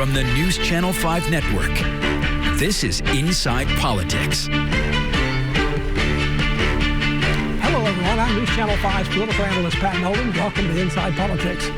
From the NewsChannel 5 network, this is Inside Politics. Hello, everyone. I'm NewsChannel 5's political analyst Pat Nolan. Welcome to Inside Politics.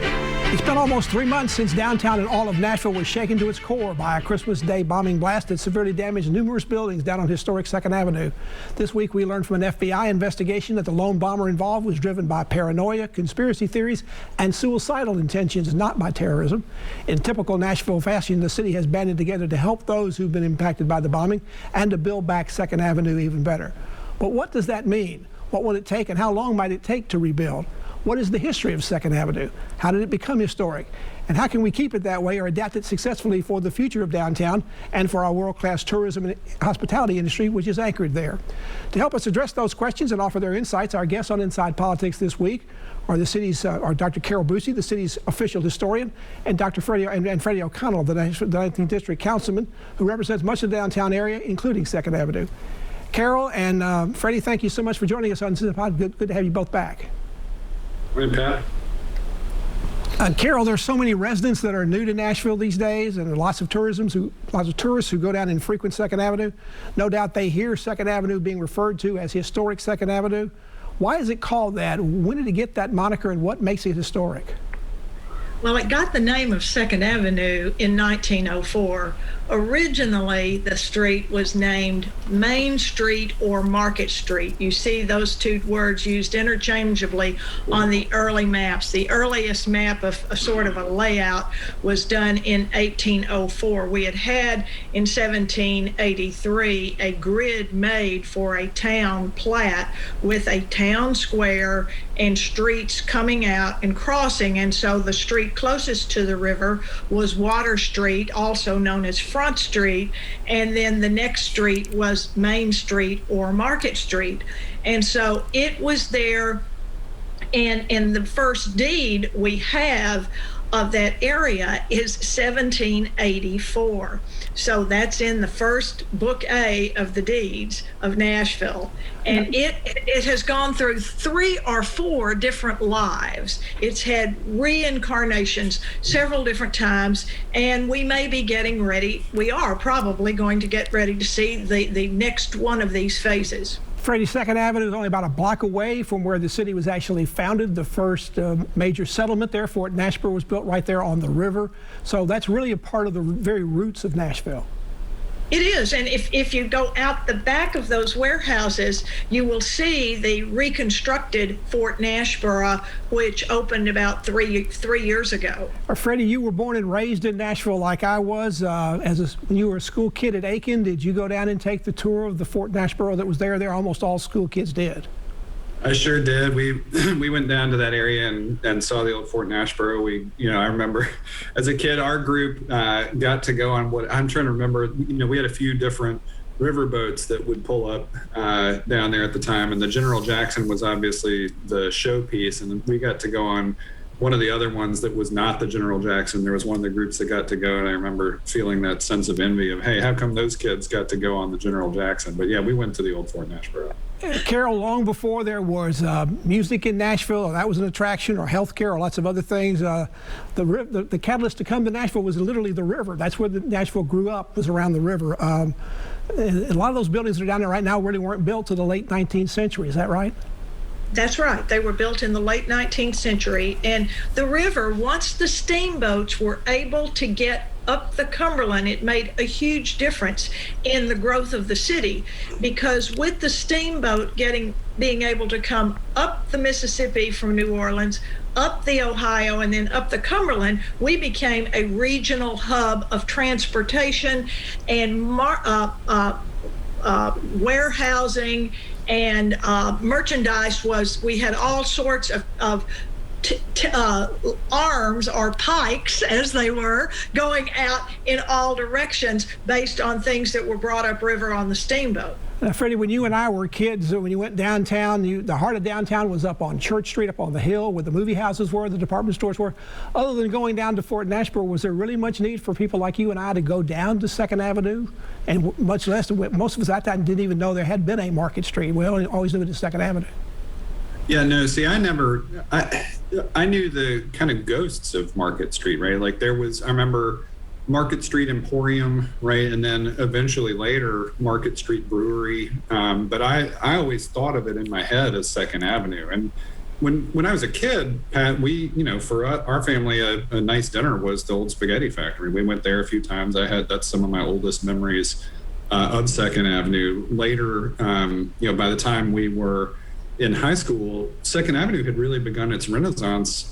It's been almost 3 months since downtown and all of Nashville was shaken to its core by a Christmas Day bombing blast that severely damaged numerous buildings down on historic 2nd Avenue. This week, we learned from an FBI investigation that the lone bomber involved was driven by paranoia, conspiracy theories, and suicidal intentions, not by terrorism. In typical Nashville fashion, the city has banded together to help those who've been impacted by the bombing and to build back 2nd Avenue even better. But what does that mean? What will it take, and how long might it take to rebuild? What is the history of 2nd Avenue? How did it become historic? And how can we keep it that way or adapt it successfully for the future of downtown and for our world-class tourism and hospitality industry, which is anchored there? To help us address those questions and offer their insights, our guests on Inside Politics this week are Dr. Carole Bucy, the city's official historian, and Dr. Freddie O'Connell, the 19th District Councilman, who represents much of the downtown area, including 2nd Avenue. Carole and Freddie, thank you so much for joining us on Inside Politics. Good to have you both back. Morning, Pat. Carole, there's so many residents that are new to Nashville these days, and there are lots of tourists who go down and frequent 2nd Avenue. No doubt they hear 2nd Avenue being referred to as historic 2nd Avenue. Why is it called that? When did it get that moniker, and what makes it historic? Well, it got the name of 2nd Avenue in 1904. Originally, the street was named Main Street or Market Street. You see those two words used interchangeably on the early maps. The earliest map of a sort of a layout was done in 1804. We had in 1783 a grid made for a town plat with a town square and streets coming out and crossing. And so the street closest to the river was Water Street, also known as Front Street, and then the next street was Main Street or Market Street. And so it was there, and in the first deed we have of that area is 1784. So that's in the first book A of the deeds of Nashville. And it has gone through 3 or 4 different lives. It's had reincarnations several different times, and we may be getting ready. We are probably going to get ready to see the next one of these phases. Freddie, 2nd Avenue is only about a block away from where the city was actually founded. The first major settlement there, Fort Nashville, was built right there on the river. So that's really a part of the very roots of Nashville. It is, and if you go out the back of those warehouses, you will see the reconstructed Fort Nashville, which opened about three years ago. Freddie, you were born and raised in Nashville like I was. When you were a school kid at Aiken, did you go down and take the tour of the Fort Nashville that was there? There, almost all school kids did. I sure did. We went down to that area and saw the old Fort Nashville. I remember as a kid, our group got to go on what I'm trying to remember. We had a few different river boats that would pull up down there at the time, and the General Jackson was obviously the showpiece, and we got to go on one of the other ones that was not the General Jackson. There was one of the groups that got to go, and I remember feeling that sense of envy of, hey, how come those kids got to go on the General Jackson? But yeah, we went to the old Fort Nashville. Carole, long before there was music in Nashville, or that was an attraction, or healthcare, or lots of other things, the catalyst to come to Nashville was literally the river. That's where Nashville grew up, was around the river. And a lot of those buildings that are down there right now really weren't built till the late 19th century. Is that right? That's right. They were built in the late 19th century. And the river, once the steamboats were able to get up the Cumberland, it made a huge difference in the growth of the city, because with the steamboat being able to come up the Mississippi from New Orleans, up the Ohio, and then up the Cumberland, we became a regional hub of transportation and warehousing and merchandise. We had all sorts of arms, or pikes as they were, going out in all directions based on things that were brought upriver on the steamboat. Freddie, when you and I were kids, when you went downtown, the heart of downtown was up on Church Street, up on the hill where the movie houses were, the department stores were. Other than going down to Fort Nashville, was there really much need for people like you and I to go down to 2nd Avenue? And much less, most of us at that time didn't even know there had been a Market Street. We always knew it as 2nd Avenue. Yeah, no, see, I knew the kind of ghosts of Market Street, right? Like I remember Market Street Emporium, right? And then eventually later, Market Street Brewery. But I always thought of it in my head as 2nd Avenue. And when I was a kid, Pat, we, for our family, a nice dinner was the old spaghetti factory. We went there a few times. That's some of my oldest memories of 2nd Avenue. Later, by the time we were in high school, 2nd Avenue had really begun its renaissance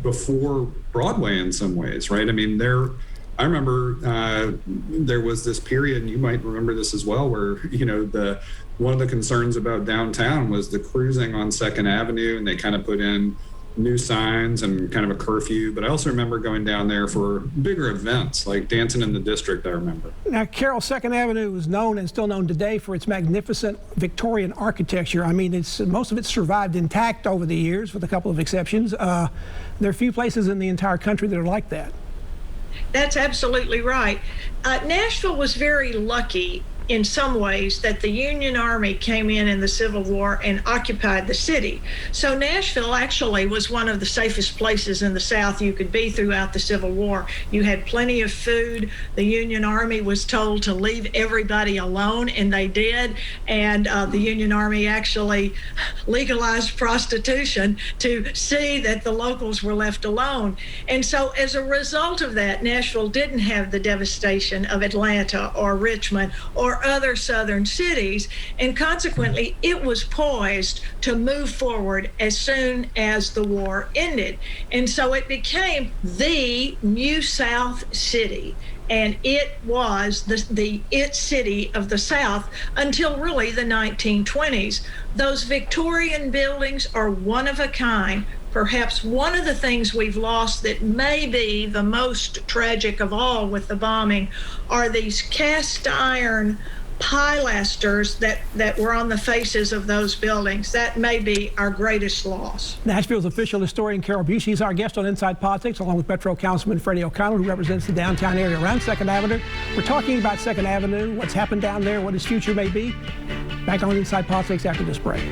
before Broadway in some ways, right? I mean, I remember there was this period, and you might remember this as well, where, one of the concerns about downtown was the cruising on 2nd Avenue, and they kind of put in new signs and kind of a curfew. But I also remember going down there for bigger events like dancing in the district, I remember. Now, Carole, 2nd Avenue is known and still known today for its magnificent Victorian architecture. I mean, most of it survived intact over the years with a couple of exceptions. There are few places in the entire country that are like that. That's absolutely right. Nashville was very lucky in some ways that the Union Army came in the Civil War and occupied the city. So Nashville actually was one of the safest places in the South you could be throughout the Civil War. You had plenty of food. The Union Army was told to leave everybody alone, and they did. And the Union Army actually legalized prostitution to see that the locals were left alone. And so as a result of that, Nashville didn't have the devastation of Atlanta or Richmond or other southern cities, and consequently it was poised to move forward as soon as the war ended. And so it became the New South City, and it was the city of the South until really the 1920s. Those Victorian buildings are one of a kind. Perhaps one of the things we've lost that may be the most tragic of all with the bombing are these cast iron pilasters that were on the faces of those buildings. That may be our greatest loss. Nashville's official historian Carole Bucy is our guest on Inside Politics, along with Metro Councilman Freddie O'Connell, who represents the downtown area around 2nd Avenue. We're talking about 2nd Avenue, what's happened down there, what its future may be. Back on Inside Politics after this break.